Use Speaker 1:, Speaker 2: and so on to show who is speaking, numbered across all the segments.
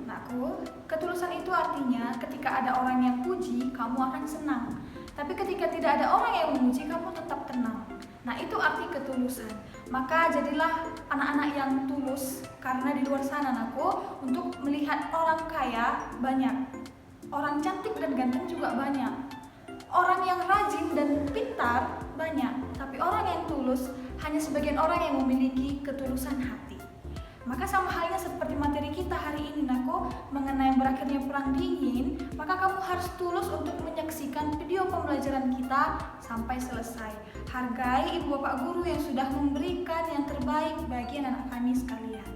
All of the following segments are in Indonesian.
Speaker 1: Nakku, ketulusan itu artinya ketika ada orang yang puji, kamu akan senang. Tapi ketika tidak ada orang yang memuji, kamu tetap tenang. Nah, itu arti ketulusan. Maka jadilah anak-anak yang tulus, karena di luar sana, nakku, untuk melihat orang kaya banyak, orang cantik dan ganteng juga banyak, orang yang rajin dan pintar banyak, tapi orang yang tulus hanya sebagian orang yang memiliki ketulusan hati. Maka sama halnya seperti materi kita hari ini, nakku, mengenai berakhirnya perang dingin, maka kamu harus tulus untuk menyaksikan video pembelajaran kita sampai selesai. Hargai ibu bapak guru yang sudah memberikan yang terbaik bagi anak kami sekalian.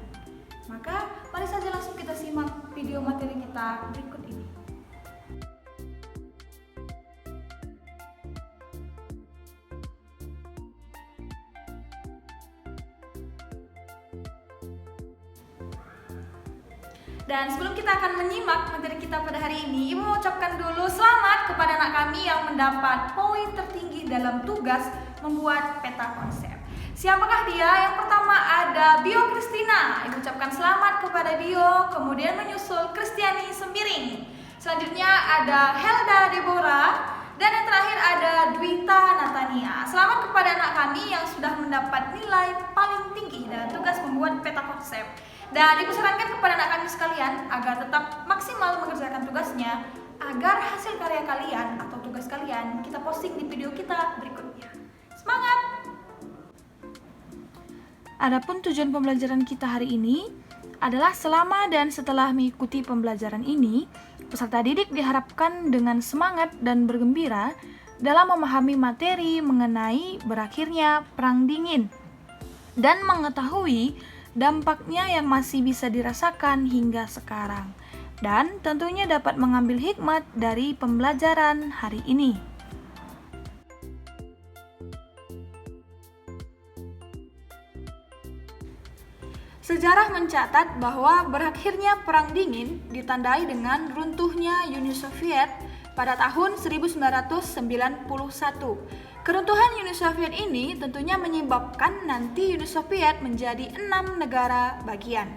Speaker 1: Maka mari saja langsung kita simak video materi kita berikut ini. Dan sebelum kita akan menyimak materi kita pada hari ini, Ibu mengucapkan dulu selamat kepada anak kami yang mendapat poin tertinggi dalam tugas membuat peta konsep. Siapakah dia? Yang pertama ada Bio Kristina. Ibu ucapkan selamat kepada Bio, kemudian menyusul Kristiani Sembiring. Selanjutnya ada Helda Deborah, dan yang terakhir ada Dwita Natania. Selamat kepada anak kami yang sudah mendapat nilai paling tinggi dalam tugas membuat peta konsep. Dan Ibu sarankan kepada anak kami sekalian agar tetap maksimal mengerjakan tugasnya, agar hasil karya kalian atau tugas kalian kita posting di video kita berikutnya. Semangat! Adapun tujuan pembelajaran kita hari ini adalah selama dan setelah mengikuti pembelajaran ini, peserta didik diharapkan dengan semangat dan bergembira dalam memahami materi mengenai berakhirnya Perang Dingin dan mengetahui dampaknya yang masih bisa dirasakan hingga sekarang, dan tentunya dapat mengambil hikmat dari pembelajaran hari ini. Sejarah mencatat bahwa berakhirnya Perang Dingin ditandai dengan runtuhnya Uni Soviet pada tahun 1991. Keruntuhan Uni Soviet ini tentunya menyebabkan nanti Uni Soviet menjadi 6 negara bagian.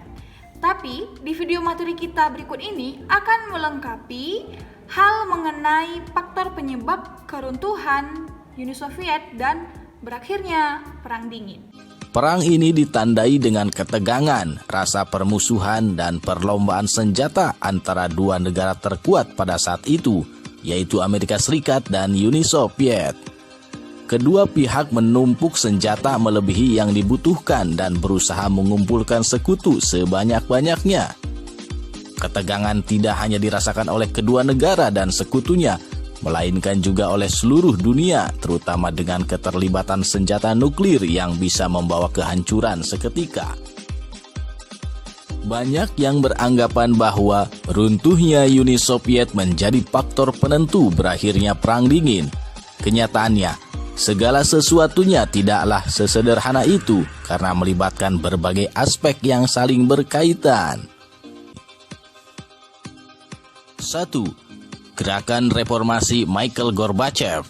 Speaker 1: Tapi di video materi kita berikut ini akan melengkapi hal mengenai faktor penyebab keruntuhan Uni Soviet dan berakhirnya Perang Dingin.
Speaker 2: Perang ini ditandai dengan ketegangan, rasa permusuhan, dan perlombaan senjata antara dua negara terkuat pada saat itu, yaitu Amerika Serikat dan Uni Soviet. Kedua pihak menumpuk senjata melebihi yang dibutuhkan dan berusaha mengumpulkan sekutu sebanyak-banyaknya. Ketegangan tidak hanya dirasakan oleh kedua negara dan sekutunya, melainkan juga oleh seluruh dunia, terutama dengan keterlibatan senjata nuklir yang bisa membawa kehancuran seketika. Banyak yang beranggapan bahwa runtuhnya Uni Soviet menjadi faktor penentu berakhirnya Perang Dingin. Kenyataannya, segala sesuatunya tidaklah sesederhana itu karena melibatkan berbagai aspek yang saling berkaitan. 1. Gerakan reformasi Mikhail Gorbachev.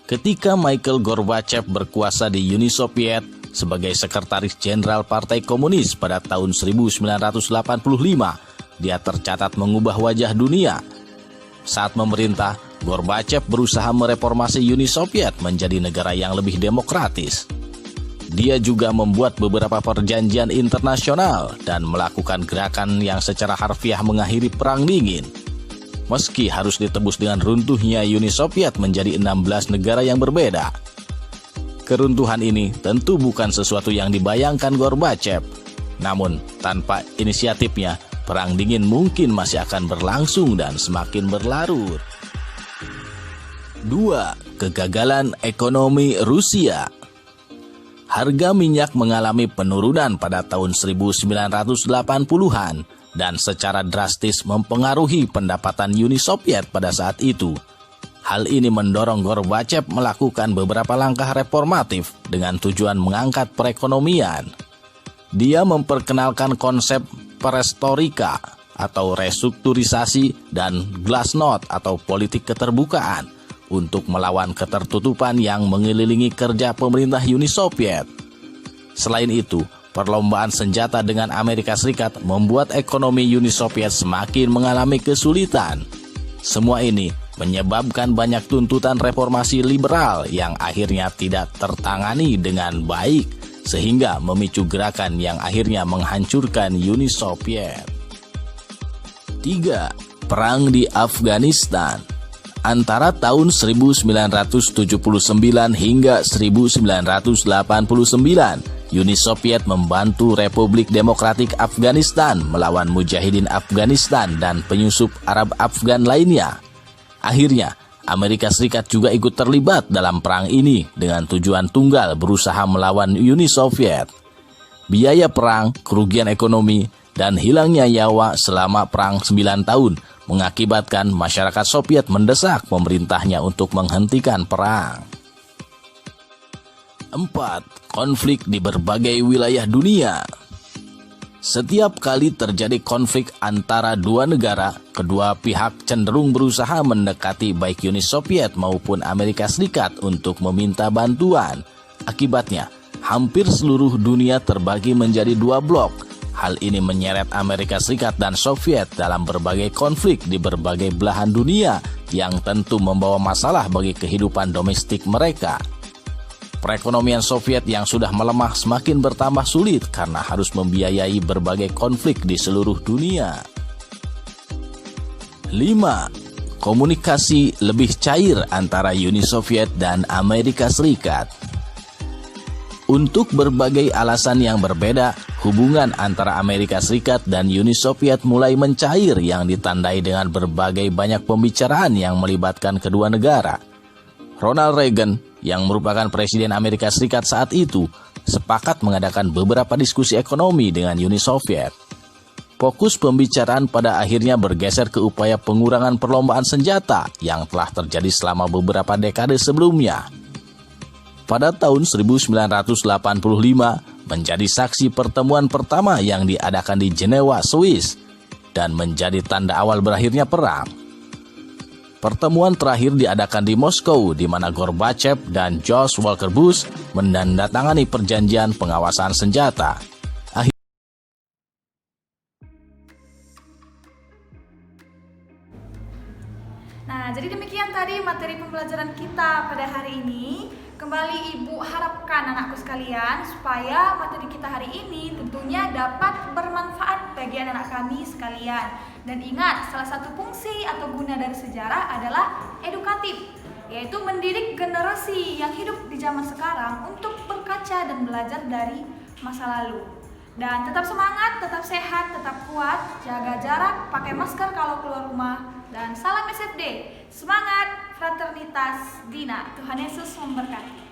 Speaker 2: Ketika Mikhail Gorbachev berkuasa di Uni Soviet sebagai sekretaris jenderal Partai Komunis pada tahun 1985, dia tercatat mengubah wajah dunia. Saat memerintah, Gorbachev berusaha mereformasi Uni Soviet menjadi negara yang lebih demokratis. Dia juga membuat beberapa perjanjian internasional dan melakukan gerakan yang secara harfiah mengakhiri Perang Dingin. Meski harus ditebus dengan runtuhnya Uni Soviet menjadi 16 negara yang berbeda. Keruntuhan ini tentu bukan sesuatu yang dibayangkan Gorbachev. Namun, tanpa inisiatifnya, Perang Dingin mungkin masih akan berlangsung dan semakin berlarut. 2. Kegagalan ekonomi Rusia. Harga minyak mengalami penurunan pada tahun 1980-an dan secara drastis mempengaruhi pendapatan Uni Soviet pada saat itu. Hal ini mendorong Gorbachev melakukan beberapa langkah reformatif dengan tujuan mengangkat perekonomian. Dia memperkenalkan konsep perestroika atau restrukturisasi dan glasnost atau politik keterbukaan untuk melawan ketertutupan yang mengelilingi kerja pemerintah Uni Soviet. Selain itu, Perlombaan senjata dengan Amerika Serikat membuat ekonomi Uni Soviet semakin mengalami kesulitan. Semua ini menyebabkan banyak tuntutan reformasi liberal yang akhirnya tidak tertangani dengan baik, sehingga memicu gerakan yang akhirnya menghancurkan Uni Soviet. 3. Perang di Afghanistan. Antara tahun 1979 hingga 1989, Uni Soviet membantu Republik Demokratik Afghanistan melawan Mujahidin Afghanistan dan penyusup Arab Afgan lainnya. Akhirnya, Amerika Serikat juga ikut terlibat dalam perang ini dengan tujuan tunggal berusaha melawan Uni Soviet. Biaya perang, kerugian ekonomi, dan hilangnya nyawa selama perang 9 tahun mengakibatkan masyarakat Soviet mendesak pemerintahnya untuk menghentikan perang. 4. Konflik di berbagai wilayah dunia. Setiap kali terjadi konflik antara dua negara, kedua pihak cenderung berusaha mendekati baik Uni Soviet maupun Amerika Serikat untuk meminta bantuan. Akibatnya, hampir seluruh dunia terbagi menjadi dua blok. Hal ini menyeret Amerika Serikat dan Soviet dalam berbagai konflik di berbagai belahan dunia yang tentu membawa masalah bagi kehidupan domestik mereka. Perekonomian Soviet yang sudah melemah semakin bertambah sulit karena harus membiayai berbagai konflik di seluruh dunia. 5. Komunikasi lebih cair antara Uni Soviet dan Amerika Serikat. Untuk berbagai alasan yang berbeda, hubungan antara Amerika Serikat dan Uni Soviet mulai mencair yang ditandai dengan berbagai banyak pembicaraan yang melibatkan kedua negara. Ronald Reagan, yang merupakan Presiden Amerika Serikat saat itu, sepakat mengadakan beberapa diskusi ekonomi dengan Uni Soviet. Fokus pembicaraan pada akhirnya bergeser ke upaya pengurangan perlombaan senjata yang telah terjadi selama beberapa dekade sebelumnya. Pada tahun 1985 menjadi saksi pertemuan pertama yang diadakan di Jenewa, Swiss, dan menjadi tanda awal berakhirnya perang. Pertemuan terakhir diadakan di Moskow, di mana Gorbachev dan George Walker Bush menandatangani perjanjian pengawasan senjata.
Speaker 1: Nah, jadi demikian tadi materi pembelajaran kita pada hari ini. Kembali Ibu harapkan anakku sekalian supaya materi kita hari ini tentunya dapat bermanfaat bagi anak-anak kami sekalian. Dan ingat, salah satu fungsi atau guna dari sejarah adalah edukatif, yaitu mendidik generasi yang hidup di zaman sekarang untuk berkaca dan belajar dari masa lalu. Dan tetap semangat, tetap sehat, tetap kuat, jaga jarak, pakai masker kalau keluar rumah, dan salam SFD. Semangat, fraternitas Dina. Tuhan Yesus memberkati.